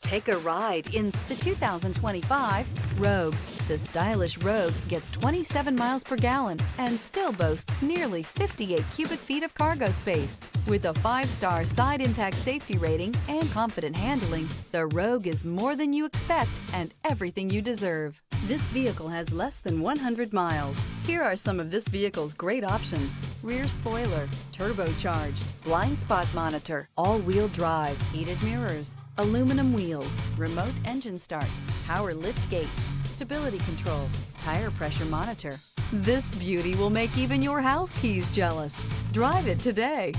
Take a ride in the 2025 Rogue. The stylish Rogue gets 27 miles per gallon and still boasts nearly 58 cubic feet of cargo space. With a 5-star side impact safety rating and confident handling, the Rogue is more than you expect and everything you deserve. This vehicle has less than 100 miles. Here are some of this vehicle's great options: rear spoiler, turbocharged, blind spot monitor, all-wheel drive, heated mirrors, aluminum wheels, remote engine start, power liftgate, stability control, tire pressure monitor. This beauty will make even your house keys jealous. Drive it today.